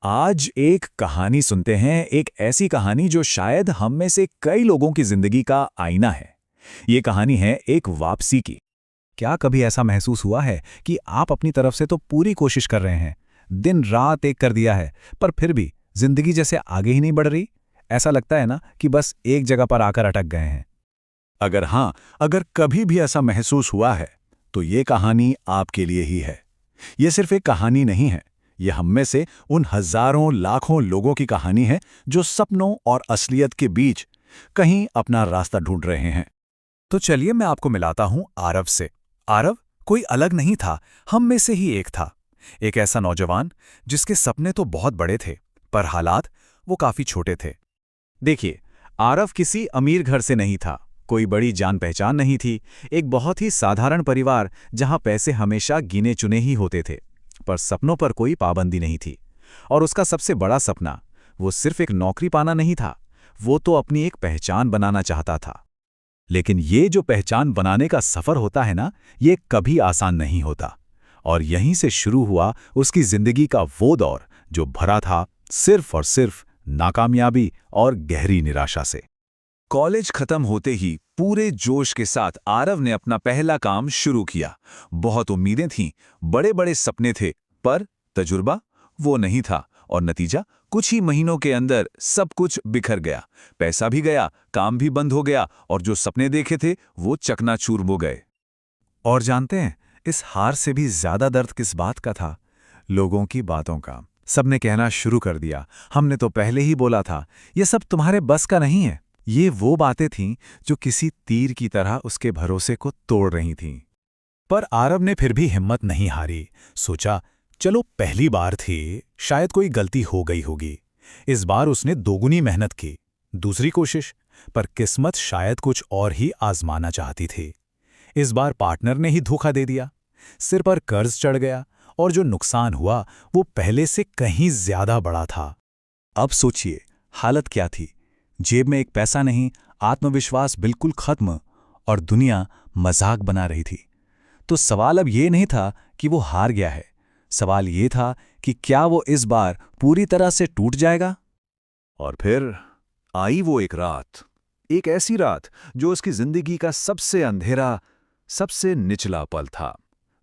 आज एक कहानी सुनते हैं, एक ऐसी कहानी जो शायद हम में से कई लोगों की जिंदगी का आईना है। ये कहानी है एक वापसी की। क्या कभी ऐसा महसूस हुआ है कि आप अपनी तरफ से तो पूरी कोशिश कर रहे हैं, दिन रात एक कर दिया है, पर फिर भी जिंदगी जैसे आगे ही नहीं बढ़ रही? ऐसा लगता है ना कि बस एक जगह पर आकर अटक गए हैं। अगर कभी भी ऐसा महसूस हुआ है, तो ये कहानी आपके लिए ही है। ये सिर्फ एक कहानी नहीं है, ये हम में से उन हजारों लाखों लोगों की कहानी है जो सपनों और असलियत के बीच कहीं अपना रास्ता ढूंढ रहे हैं। तो चलिए मैं आपको मिलाता हूं आरव से। आरव कोई अलग नहीं था, हम में से ही एक था। एक ऐसा नौजवान जिसके सपने तो बहुत बड़े थे, पर हालात वो काफी छोटे थे। देखिए, आरव किसी अमीर घर से नहीं था, कोई बड़ी जान पहचान नहीं थी। एक बहुत ही साधारण परिवार जहां पैसे हमेशा गिने चुने ही होते थे, पर सपनों पर कोई पाबंदी नहीं थी। और उसका सबसे बड़ा सपना वो सिर्फ एक नौकरी पाना नहीं था, वो तो अपनी एक पहचान बनाना चाहता था। लेकिन ये जो पहचान बनाने का सफर होता है ना, ये कभी आसान नहीं होता। और यहीं से शुरू हुआ उसकी जिंदगी का वो दौर जो भरा था सिर्फ और सिर्फ नाकामयाबी और गहरी निराशा से। कॉलेज खत्म होते ही पूरे जोश के साथ आरव ने अपना पहला काम शुरू किया। बहुत उम्मीदें थीं, बड़े बड़े सपने थे, पर तजुर्बा वो नहीं था। और नतीजा, कुछ ही महीनों के अंदर सब कुछ बिखर गया। पैसा भी गया, काम भी बंद हो गया, और जो सपने देखे थे वो चकनाचूर हो गए। और जानते हैं, इस हार से भी ज्यादा दर्द किस बात का था? लोगों की बातों का। सबने कहना शुरू कर दिया, हमने तो पहले ही बोला था, ये सब तुम्हारे बस का नहीं है। ये वो बातें थीं जो किसी तीर की तरह उसके भरोसे को तोड़ रही थीं। पर आरव ने फिर भी हिम्मत नहीं हारी। सोचा, चलो पहली बार थी, शायद कोई गलती हो गई होगी। इस बार उसने दोगुनी मेहनत की। दूसरी कोशिश, पर किस्मत शायद कुछ और ही आजमाना चाहती थी। इस बार पार्टनर ने ही धोखा दे दिया, सिर पर कर्ज चढ़ गया, और जो नुकसान हुआ वो पहले से कहीं ज्यादा बड़ा था। अब सोचिए, हालत क्या थी? जेब में एक पैसा नहीं, आत्मविश्वास बिल्कुल खत्म, और दुनिया मजाक बना रही थी। तो सवाल अब ये नहीं था कि वो हार गया है, सवाल ये था कि क्या वो इस बार पूरी तरह से टूट जाएगा? और फिर आई वो एक रात, एक ऐसी रात जो उसकी जिंदगी का सबसे अंधेरा, सबसे निचला पल था।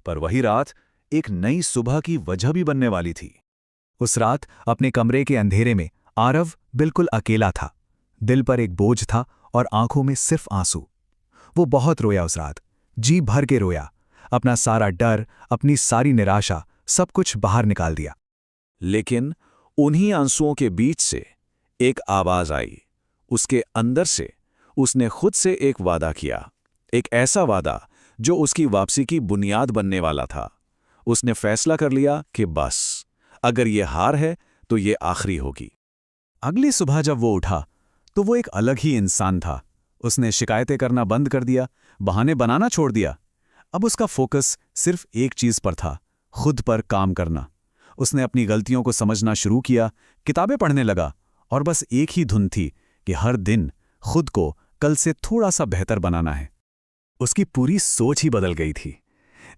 पर वही रात एक नई सुबह की वजह भी बनने वाली थी। उस रात अपने कमरे के अंधेरे में आरव बिल्कुल अकेला था। दिल पर एक बोझ था और आंखों में सिर्फ आंसू। वो बहुत रोया उस रात, जी भर के रोया। अपना सारा डर, अपनी सारी निराशा, सब कुछ बाहर निकाल दिया। लेकिन उन्हीं आंसुओं के बीच से एक आवाज आई। उसके अंदर से उसने खुद से एक वादा किया, एक ऐसा वादा जो उसकी वापसी की बुनियाद बनने वाला था। उसने फैसला कर लिया कि बस, अगर ये हार है तो ये आखिरी होगी। अगली सुबह जब वो उठा तो वो एक अलग ही इंसान था। उसने शिकायतें करना बंद कर दिया, बहाने बनाना छोड़ दिया। अब उसका फोकस सिर्फ एक चीज पर था, खुद पर काम करना। उसने अपनी गलतियों को समझना शुरू किया, किताबें पढ़ने लगा, और बस एक ही धुन थी कि हर दिन खुद को कल से थोड़ा सा बेहतर बनाना है। उसकी पूरी सोच ही बदल गई थी।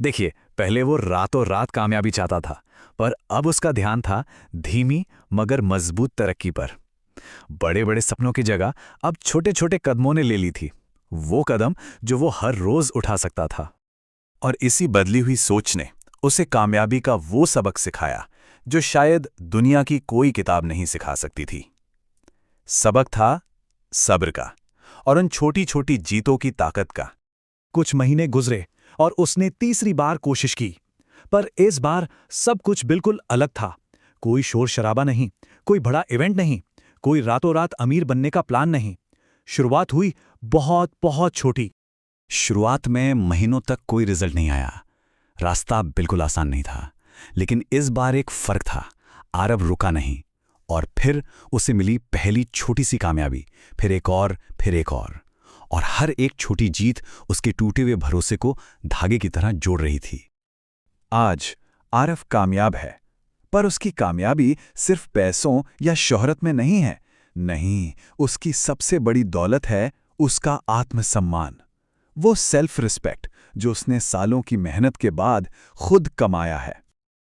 देखिए, पहले वो रातों रात कामयाबी चाहता था, पर अब उसका ध्यान था धीमी मगर मजबूत तरक्की पर। बड़े बड़े सपनों की जगह अब छोटे छोटे कदमों ने ले ली थी, वो कदम जो वो हर रोज उठा सकता था। और इसी बदली हुई सोच ने उसे कामयाबी का वो सबक सिखाया जो शायद दुनिया की कोई किताब नहीं सिखा सकती थी। सबक था सब्र का, और उन छोटी छोटी जीतों की ताकत का। कुछ महीने गुजरे और उसने तीसरी बार कोशिश की, पर इस बार सब कुछ बिल्कुल अलग था। कोई शोर शराबा नहीं, कोई बड़ा इवेंट नहीं, कोई रातों रात अमीर बनने का प्लान नहीं। शुरुआत हुई बहुत बहुत छोटी। शुरुआत में महीनों तक कोई रिजल्ट नहीं आया। रास्ता बिल्कुल आसान नहीं था, लेकिन इस बार एक फर्क था। आरव रुका नहीं, और फिर उसे मिली पहली छोटी सी कामयाबी, फिर एक और, फिर एक और हर एक छोटी जीत उसके टूटे हुए भरोसे को धागे की तरह जोड़ रही थी। आज आरव कामयाब है, पर उसकी कामयाबी सिर्फ पैसों या शोहरत में नहीं है। नहीं, उसकी सबसे बड़ी दौलत है उसका आत्मसम्मान। वो सेल्फ रिस्पेक्ट जो उसने सालों की मेहनत के बाद खुद कमाया है।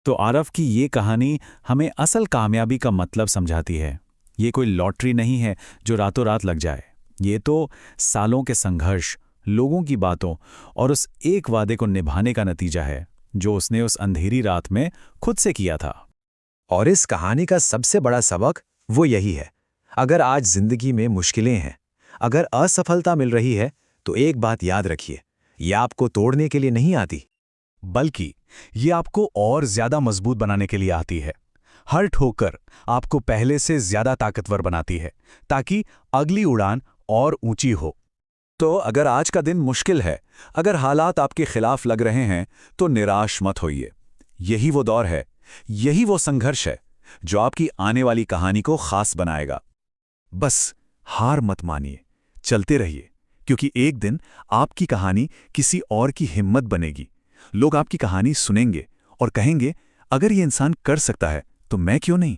तो आरव की ये कहानी हमें असल कामयाबी का मतलब समझाती है। ये कोई लॉटरी नहीं है जो रातों रात लग जाए। ये तो सालों के संघर्ष, लोगों की बातों और उस एक वादे को निभाने का नतीजा है जो उसने उस अंधेरी रात में खुद से किया था। और इस कहानी का सबसे बड़ा सबक वो यही है, अगर आज जिंदगी में मुश्किलें हैं, अगर असफलता मिल रही है, तो एक बात याद रखिए, ये आपको तोड़ने के लिए नहीं आती, बल्कि ये आपको और ज्यादा मजबूत बनाने के लिए आती है। हर ठोकर आपको पहले से ज्यादा ताकतवर बनाती है, ताकि अगली उड़ान और ऊंची हो। तो अगर आज का दिन मुश्किल है, अगर हालात आपके खिलाफ लग रहे हैं, तो निराश मत होइए। यही वो दौर है, यही वो संघर्ष है जो आपकी आने वाली कहानी को खास बनाएगा। बस हार मत मानिए, चलते रहिए, क्योंकि एक दिन आपकी कहानी किसी और की हिम्मत बनेगी। लोग आपकी कहानी सुनेंगे और कहेंगे, अगर ये इंसान कर सकता है तो मैं क्यों नहीं।